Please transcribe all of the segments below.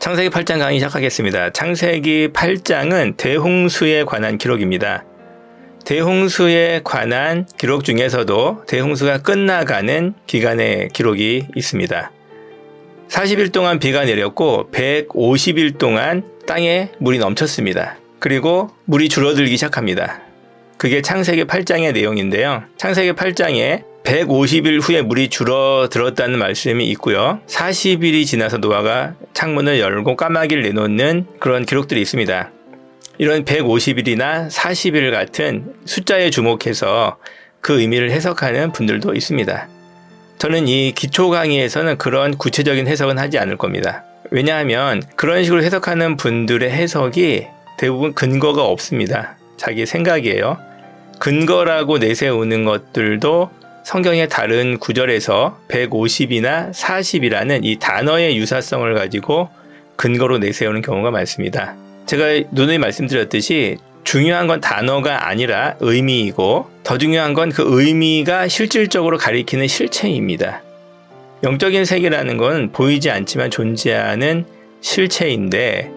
창세기 8장 강의 시작하겠습니다. 창세기 8장은 대홍수에 관한 기록입니다. 대홍수에 관한 기록 중에서도 대홍수가 끝나가는 기간의 기록이 있습니다. 40일 동안 비가 내렸고 150일 동안 땅에 물이 넘쳤습니다. 그리고 물이 줄어들기 시작합니다. 그게 창세기 8장의 내용인데요. 창세기 8장에 150일 후에 물이 줄어들었다는 말씀이 있고요. 40일이 지나서 노아가 창문을 열고 까마귀를 내놓는 그런 기록들이 있습니다. 이런 150일이나 40일 같은 숫자에 주목해서 그 의미를 해석하는 분들도 있습니다. 저는 이 기초 강의에서는 그런 구체적인 해석은 하지 않을 겁니다. 왜냐하면 그런 식으로 해석하는 분들의 해석이 대부분 근거가 없습니다. 자기 생각이에요. 근거라고 내세우는 것들도 성경의 다른 구절에서 150이나 40이라는 이 단어의 유사성을 가지고 근거로 내세우는 경우가 많습니다. 제가 누누이 말씀드렸듯이 중요한 건 단어가 아니라 의미이고 더 중요한 건 그 의미가 실질적으로 가리키는 실체입니다. 영적인 세계라는 건 보이지 않지만 존재하는 실체인데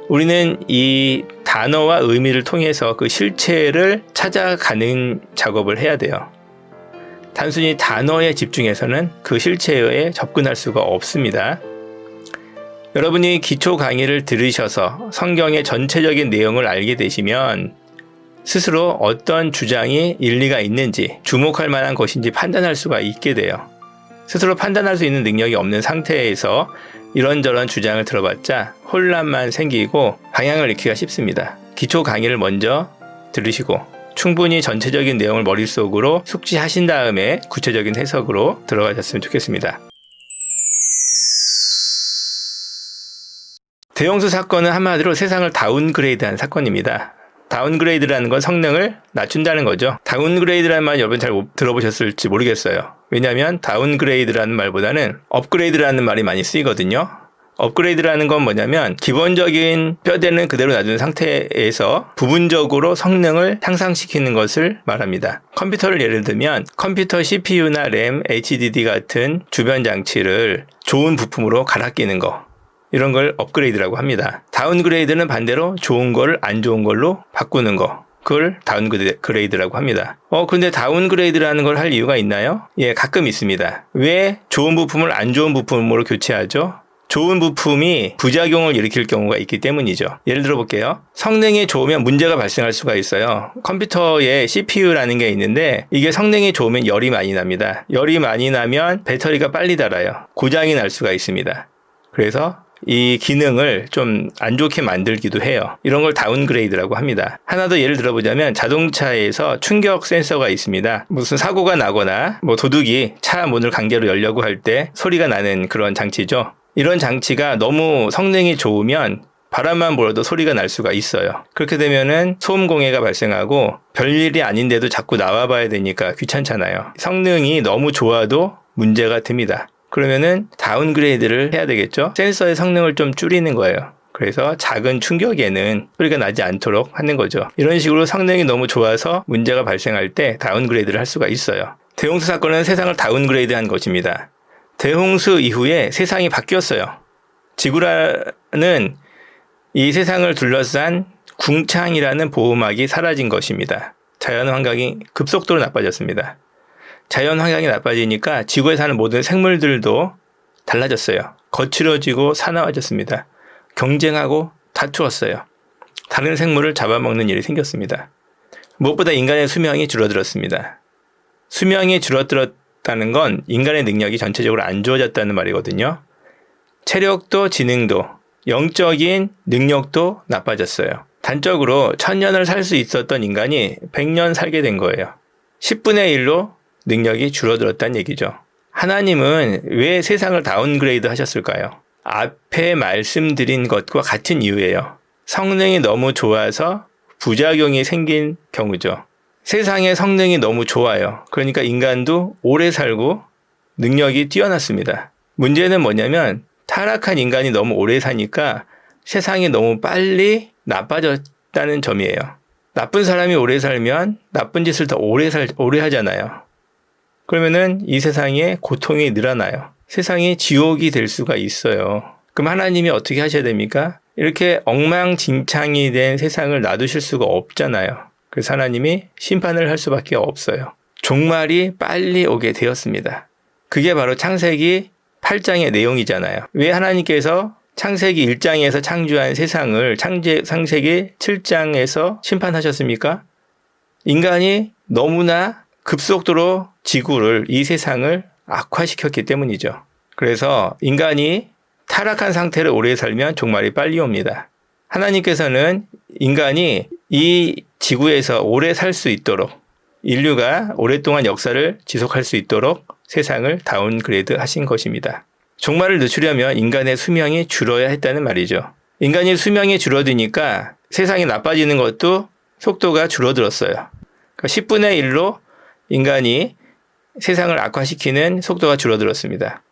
우리는 이 단어와 의미를 통해서 그 실체를 찾아가는 작업을 해야 돼요. 단순히 단어에 집중해서는 그 실체에 접근할 수가 없습니다. 여러분이 기초 강의를 들으셔서 성경의 전체적인 내용을 알게 되시면 스스로 어떤 주장이 일리가 있는지 주목할 만한 것인지 판단할 수가 있게 돼요. 스스로 판단할 수 있는 능력이 없는 상태에서 이런저런 주장을 들어봤자 혼란만 생기고 방향을 잃기가 쉽습니다. 기초 강의를 먼저 들으시고 충분히 전체적인 내용을 머릿속으로 숙지하신 다음에 구체적인 해석으로 들어가셨으면 좋겠습니다. 대홍수 사건은 한마디로 세상을 다운그레이드한 사건입니다. 다운그레이드라는 건 성능을 낮춘다는 거죠. 다운그레이드라는 말 여러분 잘 들어보셨을지 모르겠어요. 왜냐하면 다운그레이드라는 말보다는 업그레이드라는 말이 많이 쓰이거든요. 업그레이드라는 건 뭐냐면 기본적인 뼈대는 그대로 놔둔 상태에서 부분적으로 성능을 향상시키는 것을 말합니다. 컴퓨터를 예를 들면 컴퓨터 CPU나 램, HDD 같은 주변 장치를 좋은 부품으로 갈아 끼는 거, 이런 걸 업그레이드라고 합니다. 다운그레이드는 반대로 좋은 걸 안 좋은 걸로 바꾸는 거, 그걸 다운그레이드라고 합니다. 그런데 다운그레이드라는 걸 할 이유가 있나요? 예, 가끔 있습니다. 왜 좋은 부품을 안 좋은 부품으로 교체하죠? 좋은 부품이 부작용을 일으킬 경우가 있기 때문이죠. 예를 들어 볼게요. 성능이 좋으면 문제가 발생할 수가 있어요. 컴퓨터에 CPU라는 게 있는데 이게 성능이 좋으면 열이 많이 납니다. 열이 많이 나면 배터리가 빨리 닳아요. 고장이 날 수가 있습니다. 그래서 이 기능을 좀 안 좋게 만들기도 해요. 이런 걸 다운그레이드라고 합니다. 하나 더 예를 들어보자면 자동차에서 충격 센서가 있습니다. 무슨 사고가 나거나 도둑이 차 문을 강제로 열려고 할 때 소리가 나는 그런 장치죠. 이런 장치가 너무 성능이 좋으면 바람만 불어도 소리가 날 수가 있어요. 그렇게 되면은 소음 공해가 발생하고 별일이 아닌데도 자꾸 나와봐야 되니까 귀찮잖아요. 성능이 너무 좋아도 문제가 됩니다. 그러면은 다운그레이드를 해야 되겠죠? 센서의 성능을 좀 줄이는 거예요. 그래서 작은 충격에는 소리가 나지 않도록 하는 거죠. 이런 식으로 성능이 너무 좋아서 문제가 발생할 때 다운그레이드를 할 수가 있어요. 대홍수 사건은 세상을 다운그레이드한 것입니다. 대홍수 이후에 세상이 바뀌었어요. 지구라는 이 세상을 둘러싼 궁창이라는 보호막이 사라진 것입니다. 자연 환경이 급속도로 나빠졌습니다. 자연 환경이 나빠지니까 지구에 사는 모든 생물들도 달라졌어요. 거칠어지고 사나워졌습니다. 경쟁하고 다투었어요. 다른 생물을 잡아먹는 일이 생겼습니다. 무엇보다 인간의 수명이 줄어들었습니다. 수명이 줄어들었다는 건 인간의 능력이 전체적으로 안 좋아졌다는 말이거든요. 체력도 지능도 영적인 능력도 나빠졌어요. 단적으로 1000년을 살 수 있었던 인간이 100년 살게 된 거예요. 10분의 1로 능력이 줄어들었다는 얘기죠. 하나님은 왜 세상을 다운그레이드 하셨을까요? 앞에 말씀드린 것과 같은 이유예요. 성능이 너무 좋아서 부작용이 생긴 경우죠. 세상의 성능이 너무 좋아요. 그러니까 인간도 오래 살고 능력이 뛰어났습니다. 문제는 뭐냐면 타락한 인간이 너무 오래 사니까 세상이 너무 빨리 나빠졌다는 점이에요. 나쁜 사람이 오래 살면 나쁜 짓을 더 오래 하잖아요. 그러면은 이 세상에 고통이 늘어나요. 세상이 지옥이 될 수가 있어요. 그럼 하나님이 어떻게 하셔야 됩니까? 이렇게 엉망진창이 된 세상을 놔두실 수가 없잖아요. 그래서 하나님이 심판을 할 수밖에 없어요. 종말이 빨리 오게 되었습니다. 그게 바로 창세기 8장의 내용이잖아요. 왜 하나님께서 창세기 1장에서 창조한 세상을 창세기 7장에서 심판하셨습니까? 인간이 너무나 급속도로 지구를, 이 세상을 악화시켰기 때문이죠. 그래서 인간이 타락한 상태를 오래 살면 종말이 빨리 옵니다. 하나님께서는 인간이 이 지구에서 오래 살 수 있도록, 인류가 오랫동안 역사를 지속할 수 있도록 세상을 다운그레이드 하신 것입니다. 종말을 늦추려면 인간의 수명이 줄어야 했다는 말이죠. 인간이 수명이 줄어드니까 세상이 나빠지는 것도 속도가 줄어들었어요. 그러니까 10분의 1로 인간이 세상을 악화시키는 속도가 줄어들었습니다.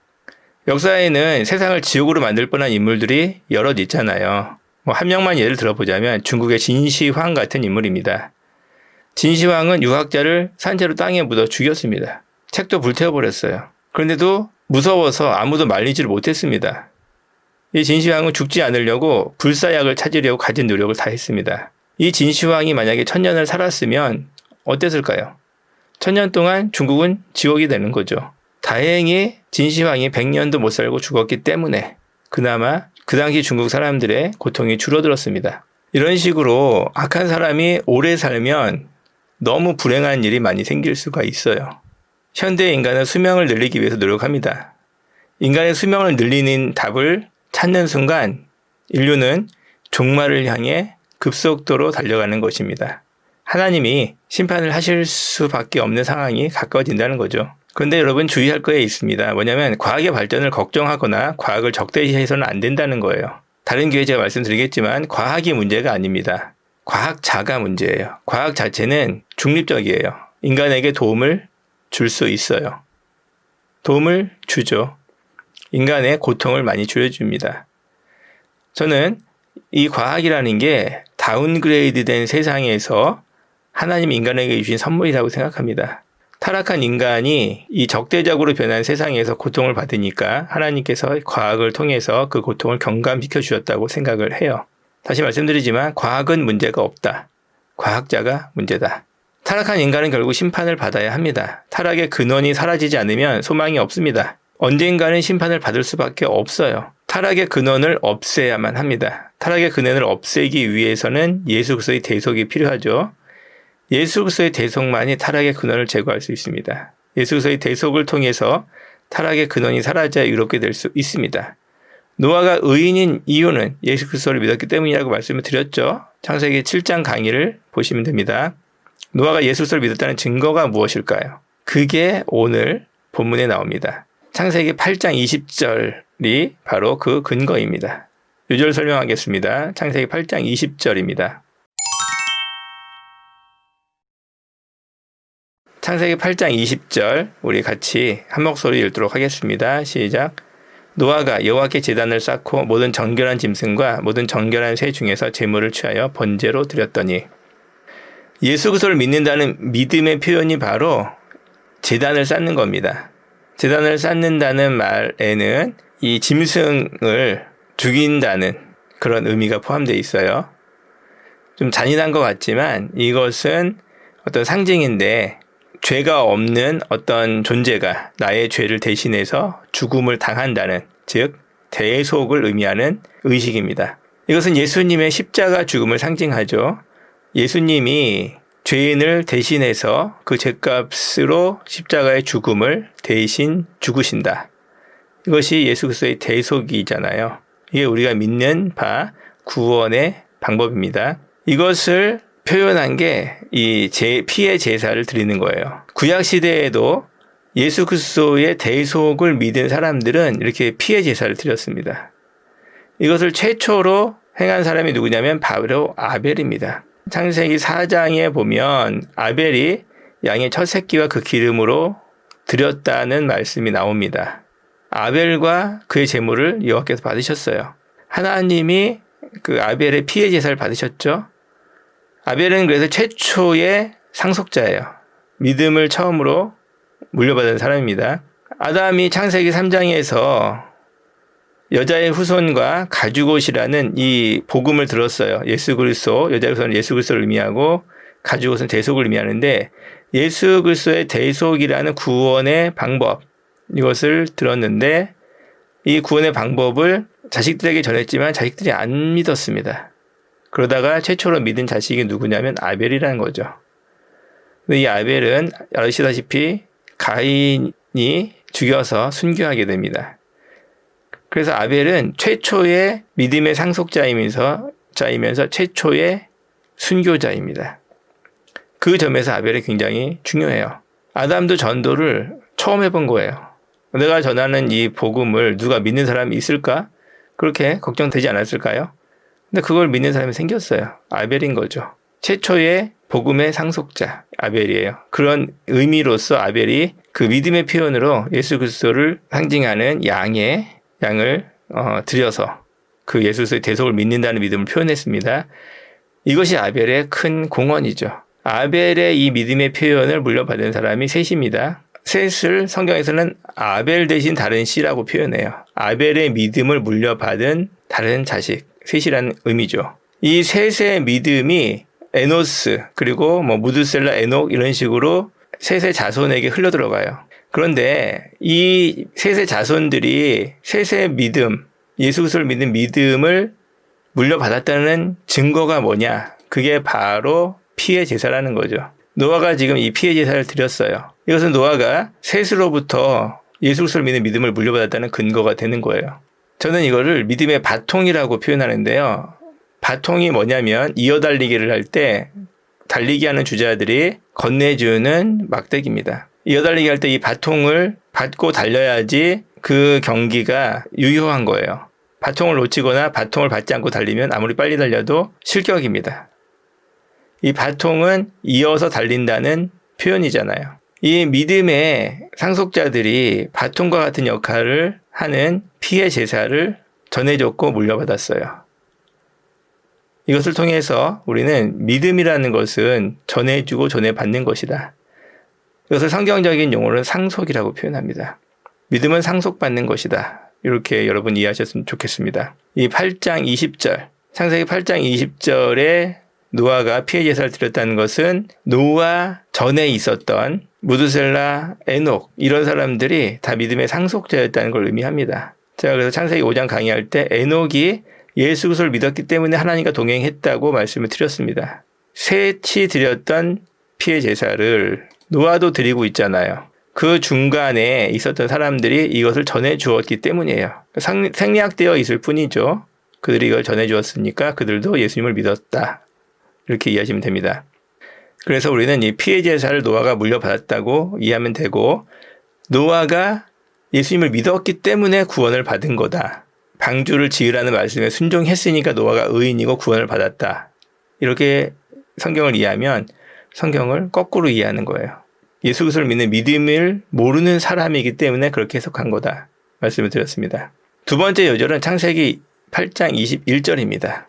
역사에는 세상을 지옥으로 만들 뻔한 인물들이 여럿 있잖아요. 한 명만 예를 들어보자면 중국의 진시황 같은 인물입니다. 진시황은 유학자를 산채로 땅에 묻어 죽였습니다. 책도 불태워버렸어요. 그런데도 무서워서 아무도 말리지를 못했습니다. 이 진시황은 죽지 않으려고 불사약을 찾으려고 가진 노력을 다 했습니다. 이 진시황이 만약에 1000년을 살았으면 어땠을까요? 1000년 동안 중국은 지옥이 되는 거죠. 다행히 진시황이 100년도 못 살고 죽었기 때문에 그나마 그 당시 중국 사람들의 고통이 줄어들었습니다. 이런 식으로 악한 사람이 오래 살면 너무 불행한 일이 많이 생길 수가 있어요. 현대 인간은 수명을 늘리기 위해서 노력합니다. 인간의 수명을 늘리는 답을 찾는 순간 인류는 종말을 향해 급속도로 달려가는 것입니다. 하나님이 심판을 하실 수밖에 없는 상황이 가까워진다는 거죠. 그런데 여러분 주의할 거에 있습니다. 뭐냐면 과학의 발전을 걱정하거나 과학을 적대시해서는 안 된다는 거예요. 다른 기회에 제가 말씀드리겠지만 과학이 문제가 아닙니다. 과학자가 문제예요. 과학 자체는 중립적이에요. 인간에게 도움을 줄 수 있어요. 도움을 주죠. 인간의 고통을 많이 줄여줍니다. 저는 이 과학이라는 게 다운그레이드 된 세상에서 하나님 인간에게 주신 선물이라고 생각합니다. 타락한 인간이 이 적대적으로 변한 세상에서 고통을 받으니까 하나님께서 과학을 통해서 그 고통을 경감시켜 주셨다고 생각을 해요. 다시 말씀드리지만 과학은 문제가 없다. 과학자가 문제다. 타락한 인간은 결국 심판을 받아야 합니다. 타락의 근원이 사라지지 않으면 소망이 없습니다. 언젠가는 심판을 받을 수밖에 없어요. 타락의 근원을 없애야만 합니다. 타락의 근원을 없애기 위해서는 예수 그리스도의 대속이 필요하죠. 예수 그리스도의 대속만이 타락의 근원을 제거할 수 있습니다. 예수 그리스도의 대속을 통해서 타락의 근원이 사라져야 의롭게 될 수 있습니다. 노아가 의인인 이유는 예수 그리스도를 믿었기 때문이라고 말씀을 드렸죠. 창세기 7장 강의를 보시면 됩니다. 노아가 예수 그리스도를 믿었다는 증거가 무엇일까요? 그게 오늘 본문에 나옵니다. 창세기 8장 20절이 바로 그 근거입니다. 요절 설명하겠습니다. 창세기 8장 20절입니다. 창세기 8장 20절 우리 같이 한 목소리 읽도록 하겠습니다. 시작. 노아가 여호와께 제단을 쌓고 모든 정결한 짐승과 모든 정결한 새 중에서 제물을 취하여 번제로 드렸더니 예수 그리스도를 믿는다는 믿음의 표현이 바로 제단을 쌓는 겁니다. 제단을 쌓는다는 말에는 이 짐승을 죽인다는 그런 의미가 포함되어 있어요. 좀 잔인한 것 같지만 이것은 어떤 상징인데 죄가 없는 어떤 존재가 나의 죄를 대신해서 죽음을 당한다는, 즉 대속을 의미하는 의식입니다. 이것은 예수님의 십자가 죽음을 상징하죠. 예수님이 죄인을 대신해서 그 죄값으로 십자가의 죽음을 대신 죽으신다. 이것이 예수 그리스도의 대속이잖아요. 이게 우리가 믿는 바 구원의 방법입니다. 이것을 표현한 게 이 피의 제사를 드리는 거예요. 구약 시대에도 예수 그리스도의 대속을 믿은 사람들은 이렇게 피의 제사를 드렸습니다. 이것을 최초로 행한 사람이 누구냐면 바로 아벨입니다. 창세기 4장에 보면 아벨이 양의 첫 새끼와 그 기름으로 드렸다는 말씀이 나옵니다. 아벨과 그의 제물을 여호와께서 받으셨어요. 하나님이 그 아벨의 피의 제사를 받으셨죠. 아벨은 그래서 최초의 상속자예요. 믿음을 처음으로 물려받은 사람입니다. 아담이 창세기 3장에서 여자의 후손과 가죽옷이라는 이 복음을 들었어요. 예수 그리스도, 여자의 후손은 예수 그리스도를 의미하고 가죽옷은 대속을 의미하는데 예수 그리스도의 대속이라는 구원의 방법, 이것을 들었는데 이 구원의 방법을 자식들에게 전했지만 자식들이 안 믿었습니다. 그러다가 최초로 믿은 자식이 누구냐면 아벨이라는 거죠. 근데 이 아벨은 아시다시피 가인이 죽여서 순교하게 됩니다. 그래서 아벨은 최초의 믿음의 상속자이면서 최초의 순교자입니다. 그 점에서 아벨이 굉장히 중요해요. 아담도 전도를 처음 해본 거예요. 내가 전하는 이 복음을 누가 믿는 사람이 있을까? 그렇게 걱정되지 않았을까요? 근데 그걸 믿는 사람이 생겼어요. 아벨인 거죠. 최초의 복음의 상속자 아벨이에요. 그런 의미로서 아벨이 그 믿음의 표현으로 예수 그리스도를 상징하는 양을 드려서 그 예수 그리스도의 대속을 믿는다는 믿음을 표현했습니다. 이것이 아벨의 큰 공헌이죠. 아벨의 이 믿음의 표현을 물려받은 사람이 셋입니다. 셋을 성경에서는 아벨 대신 다른 씨라고 표현해요. 아벨의 믿음을 물려받은 다른 자식, 셋이라는 의미죠. 이 셋의 믿음이 에노스, 그리고 무드셀라, 에녹 이런 식으로 셋의 자손에게 흘러들어가요. 그런데 이 셋의 자손들이 셋의 믿음, 예수 그리스도를 믿는 믿음을 물려받았다는 증거가 뭐냐? 그게 바로 피의 제사라는 거죠. 노아가 지금 이 피의 제사를 드렸어요. 이것은 노아가 셋으로부터 예수 그리스도를 믿는 믿음을 물려받았다는 근거가 되는 거예요. 저는 이거를 믿음의 바통이라고 표현하는데요. 바통이 뭐냐면 이어달리기를 할 때 달리기 하는 주자들이 건네주는 막대기입니다. 이어달리기 할 때 이 바통을 받고 달려야지 그 경기가 유효한 거예요. 바통을 놓치거나 바통을 받지 않고 달리면 아무리 빨리 달려도 실격입니다. 이 바통은 이어서 달린다는 표현이잖아요. 이 믿음의 상속자들이 바통과 같은 역할을 하는 피의 제사를 전해줬고 물려받았어요. 이것을 통해서 우리는 믿음이라는 것은 전해주고 전해받는 것이다. 이것을 성경적인 용어로는 상속이라고 표현합니다. 믿음은 상속받는 것이다. 이렇게 여러분 이해하셨으면 좋겠습니다. 이 8장 20절, 창세기 8장 20절에 노아가 피의 제사를 드렸다는 것은 노아 전에 있었던 무드셀라, 에녹 이런 사람들이 다 믿음의 상속자였다는 걸 의미합니다. 제가 그래서 창세기 5장 강의할 때 에녹이 예수 그리스도를 믿었기 때문에 하나님과 동행했다고 말씀을 드렸습니다. 셋이 드렸던 피의 제사를 노아도 드리고 있잖아요. 그 중간에 있었던 사람들이 이것을 전해 주었기 때문이에요. 생략되어 있을 뿐이죠. 그들이 이걸 전해 주었으니까 그들도 예수님을 믿었다. 이렇게 이해하시면 됩니다. 그래서 우리는 이 피의 제사를 노아가 물려받았다고 이해하면 되고, 노아가 예수님을 믿었기 때문에 구원을 받은 거다. 방주를 지으라는 말씀에 순종했으니까 노아가 의인이고 구원을 받았다. 이렇게 성경을 이해하면 성경을 거꾸로 이해하는 거예요. 예수 그리스도를 믿는 믿음을 모르는 사람이기 때문에 그렇게 해석한 거다. 말씀을 드렸습니다. 두 번째 요절은 창세기 8장 21절입니다.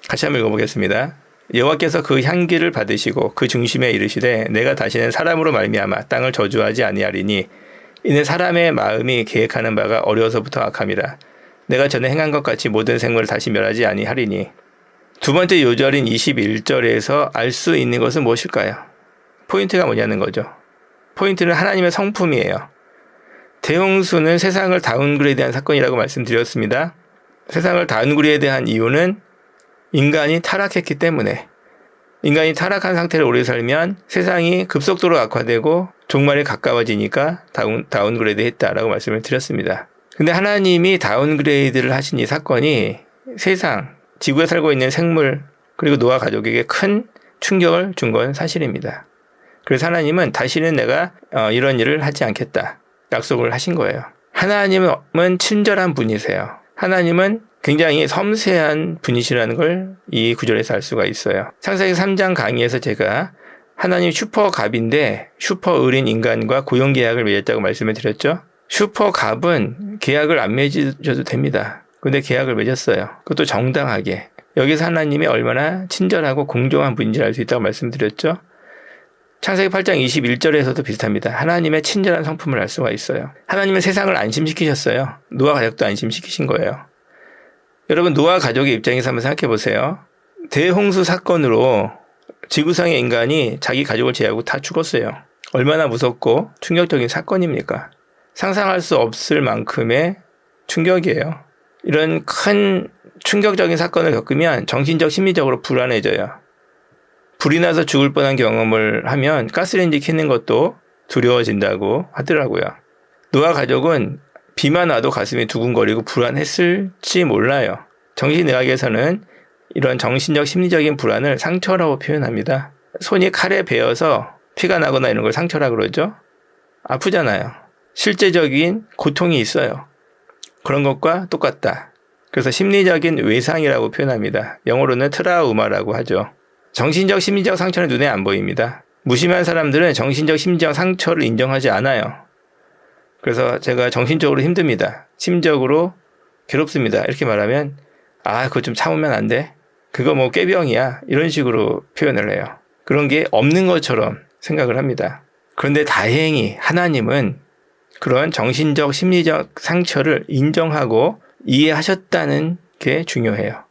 같이 한번 읽어보겠습니다. 여호와께서 그 향기를 받으시고 그 중심에 이르시되 내가 다시는 사람으로 말미암아 땅을 저주하지 아니하리니 이는 사람의 마음이 계획하는 바가 어려서부터 악함이라. 내가 전에 행한 것 같이 모든 생물을 다시 멸하지 아니하리니. 두 번째 요절인 21절에서 알 수 있는 것은 무엇일까요? 포인트가 뭐냐는 거죠. 포인트는 하나님의 성품이에요. 대홍수는 세상을 다운그레이드한 사건이라고 말씀드렸습니다. 세상을 다운그레이드한 이유는 인간이 타락했기 때문에, 인간이 타락한 상태를 오래 살면 세상이 급속도로 악화되고 종말에 가까워지니까 다운그레이드 했다라고 말씀을 드렸습니다. 근데 하나님이 다운그레이드를 하신 이 사건이 세상, 지구에 살고 있는 생물, 그리고 노아 가족에게 큰 충격을 준 건 사실입니다. 그래서 하나님은 다시는 내가 이런 일을 하지 않겠다 약속을 하신 거예요. 하나님은 친절한 분이세요. 하나님은 굉장히 섬세한 분이시라는 걸 이 구절에서 알 수가 있어요. 창세기 3장 강의에서 제가 하나님 슈퍼갑인데 슈퍼의인 인간과 고용계약을 맺었다고 말씀을 드렸죠. 슈퍼갑은 계약을 안 맺어도 됩니다. 근데 계약을 맺었어요. 그것도 정당하게. 여기서 하나님이 얼마나 친절하고 공정한 분인지 알 수 있다고 말씀드렸죠. 창세기 8장 21절에서도 비슷합니다. 하나님의 친절한 성품을 알 수가 있어요. 하나님은 세상을 안심시키셨어요. 노아 가족도 안심시키신 거예요. 여러분, 노아 가족의 입장에서 한번 생각해 보세요. 대홍수 사건으로 지구상의 인간이 자기 가족을 제외하고 다 죽었어요. 얼마나 무섭고 충격적인 사건입니까? 상상할 수 없을 만큼의 충격이에요. 이런 큰 충격적인 사건을 겪으면 정신적, 심리적으로 불안해져요. 불이 나서 죽을 뻔한 경험을 하면 가스레인지 켜는 것도 두려워진다고 하더라고요. 노아 가족은 비만 와도 가슴이 두근거리고 불안했을지 몰라요. 정신의학에서는 이런 정신적, 심리적인 불안을 상처라고 표현합니다. 손이 칼에 베어서 피가 나거나 이런 걸 상처라고 그러죠. 아프잖아요. 실제적인 고통이 있어요. 그런 것과 똑같다. 그래서 심리적인 외상이라고 표현합니다. 영어로는 트라우마라고 하죠. 정신적, 심리적 상처는 눈에 안 보입니다. 무심한 사람들은 정신적, 심리적 상처를 인정하지 않아요. 그래서 제가 정신적으로 힘듭니다. 심적으로 괴롭습니다. 이렇게 말하면 그거 좀 참으면 안 돼? 그거 뭐 꾀병이야. 이런 식으로 표현을 해요. 그런 게 없는 것처럼 생각을 합니다. 그런데 다행히 하나님은 그런 정신적, 심리적 상처를 인정하고 이해하셨다는 게 중요해요.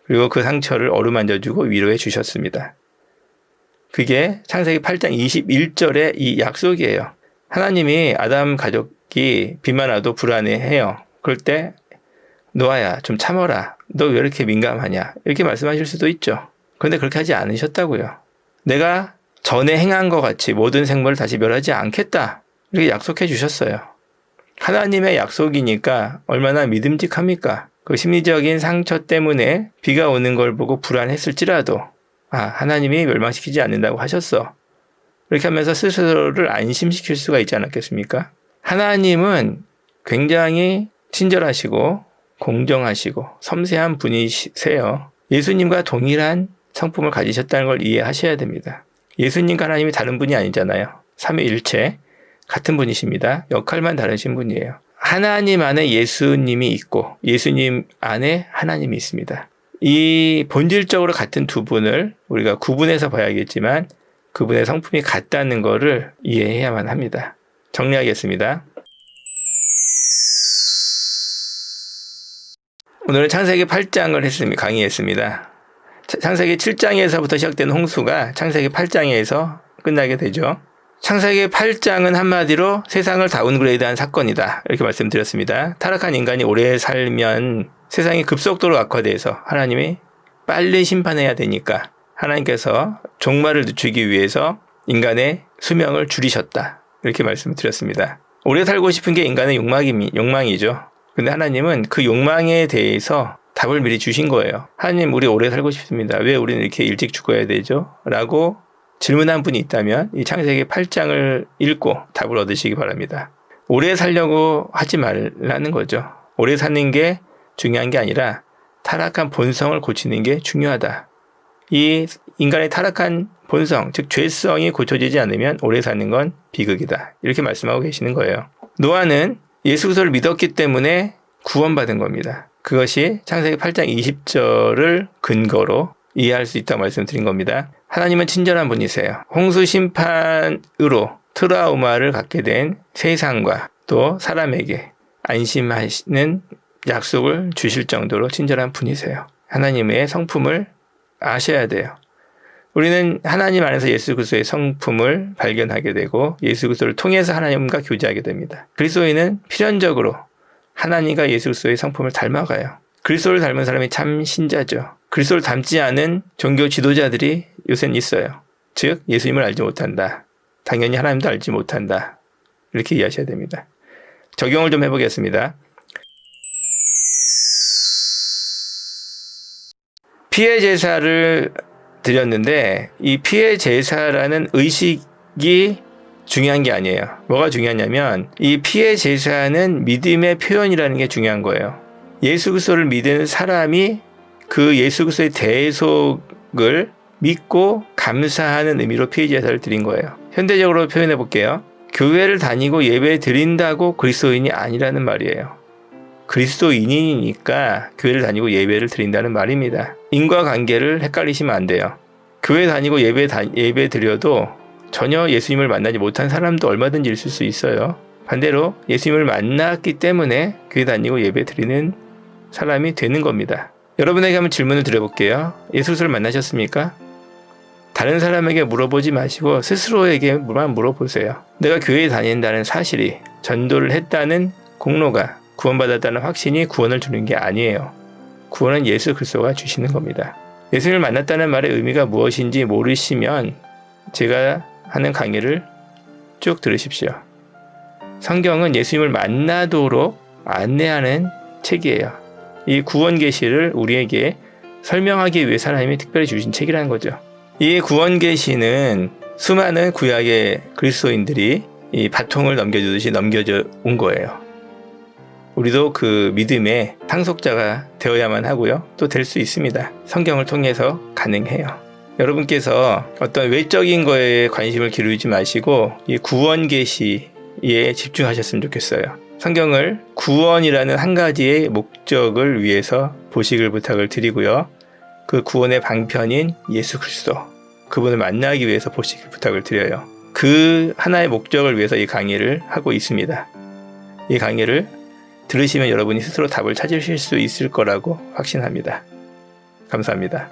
그리고 그 상처를 어루만져주고 위로해 주셨습니다. 그게 창세기 8장 21절의 이 약속이에요. 하나님이 아담 가족이 비만 와도 불안해해요. 그럴 때 노아야 좀 참어라. 너 왜 이렇게 민감하냐. 이렇게 말씀하실 수도 있죠. 그런데 그렇게 하지 않으셨다고요. 내가 전에 행한 것 같이 모든 생물을 다시 멸하지 않겠다. 이렇게 약속해 주셨어요. 하나님의 약속이니까 얼마나 믿음직합니까? 그 심리적인 상처 때문에 비가 오는 걸 보고 불안했을지라도 하나님이 멸망시키지 않는다고 하셨어. 이렇게 하면서 스스로를 안심시킬 수가 있지 않았겠습니까? 하나님은 굉장히 친절하시고 공정하시고 섬세한 분이세요. 예수님과 동일한 성품을 가지셨다는 걸 이해하셔야 됩니다. 예수님과 하나님이 다른 분이 아니잖아요. 삼위일체 같은 분이십니다. 역할만 다르신 분이에요. 하나님 안에 예수님이 있고 예수님 안에 하나님이 있습니다. 이 본질적으로 같은 두 분을 우리가 구분해서 봐야겠지만 그분의 성품이 같다는 것을 이해해야만 합니다. 정리하겠습니다. 오늘은 창세기 8장을 강의했습니다. 창세기 7장에서부터 시작된 홍수가 창세기 8장에서 끝나게 되죠. 창세기 8장은 한마디로 세상을 다운그레이드한 사건이다. 이렇게 말씀드렸습니다. 타락한 인간이 오래 살면 세상이 급속도로 악화돼서 하나님이 빨리 심판해야 되니까 하나님께서 종말을 늦추기 위해서 인간의 수명을 줄이셨다. 이렇게 말씀을 드렸습니다. 오래 살고 싶은 게 인간의 욕망이죠. 근데 하나님은 그 욕망에 대해서 답을 미리 주신 거예요. 하나님, 우리 오래 살고 싶습니다. 왜 우리는 이렇게 일찍 죽어야 되죠? 라고 질문한 분이 있다면 이 창세기 8장을 읽고 답을 얻으시기 바랍니다. 오래 살려고 하지 말라는 거죠. 오래 사는 게 중요한 게 아니라 타락한 본성을 고치는 게 중요하다. 이 인간의 타락한 본성, 즉 죄성이 고쳐지지 않으면 오래 사는 건 비극이다. 이렇게 말씀하고 계시는 거예요. 노아는 예수 그리스도를 믿었기 때문에 구원받은 겁니다. 그것이 창세기 8장 20절을 근거로 이해할 수 있다고 말씀드린 겁니다. 하나님은 친절한 분이세요. 홍수 심판으로 트라우마를 갖게 된 세상과 또 사람에게 안심하시는 약속을 주실 정도로 친절한 분이세요. 하나님의 성품을 아셔야 돼요. 우리는 하나님 안에서 예수 그리스도의 성품을 발견하게 되고 예수 그리스도를 통해서 하나님과 교제하게 됩니다. 그리스도인은 필연적으로 하나님과 예수 그리스도의 성품을 닮아가요. 그리스도를 닮은 사람이 참 신자죠. 그리스도를 닮지 않은 종교 지도자들이 요새는 있어요. 즉 예수님을 알지 못한다. 당연히 하나님도 알지 못한다. 이렇게 이해하셔야 됩니다. 적용을 좀 해보겠습니다. 피해 제사를 드렸는데 이 피해 제사라는 의식이 중요한 게 아니에요. 뭐가 중요하냐면 이 피해 제사는 믿음의 표현이라는 게 중요한 거예요. 예수 그리스도를 믿는 사람이 그 예수 그리스도의 대속을 믿고 감사하는 의미로 피해 제사를 드린 거예요. 현대적으로 표현해 볼게요. 교회를 다니고 예배 드린다고 그리스도인이 아니라는 말이에요. 그리스도인이니까 교회를 다니고 예배를 드린다는 말입니다. 인과관계를 헷갈리시면 안 돼요. 교회 다니고 예배 드려도 전혀 예수님을 만나지 못한 사람도 얼마든지 있을 수 있어요. 반대로 예수님을 만났기 때문에 교회 다니고 예배 드리는 사람이 되는 겁니다. 여러분에게 한번 질문을 드려볼게요. 예수 그리스도를 만나셨습니까? 다른 사람에게 물어보지 마시고 스스로에게만 물어보세요. 내가 교회에 다닌다는 사실이, 전도를 했다는 공로가, 구원받았다는 확신이 구원을 주는 게 아니에요. 구원은 예수 그리스도가 주시는 겁니다. 예수님을 만났다는 말의 의미가 무엇인지 모르시면 제가 하는 강의를 쭉 들으십시오. 성경은 예수님을 만나도록 안내하는 책이에요. 이 구원 계시를 우리에게 설명하기 위해 하나님이 특별히 주신 책이라는 거죠. 이 구원 계시는 수많은 구약의 그리스도인들이 이 바통을 넘겨주듯이 넘겨져 온 거예요. 우리도 그 믿음의 상속자가 되어야만 하고요. 또 될 수 있습니다. 성경을 통해서 가능해요. 여러분께서 어떤 외적인 거에 관심을 기울이지 마시고 이 구원 계시에 집중하셨으면 좋겠어요. 성경을 구원이라는 한 가지의 목적을 위해서 보시길 부탁을 드리고요. 그 구원의 방편인 예수 그리스도, 그분을 만나기 위해서 보시길 부탁을 드려요. 그 하나의 목적을 위해서 이 강의를 하고 있습니다. 이 강의를 들으시면 여러분이 스스로 답을 찾으실 수 있을 거라고 확신합니다. 감사합니다.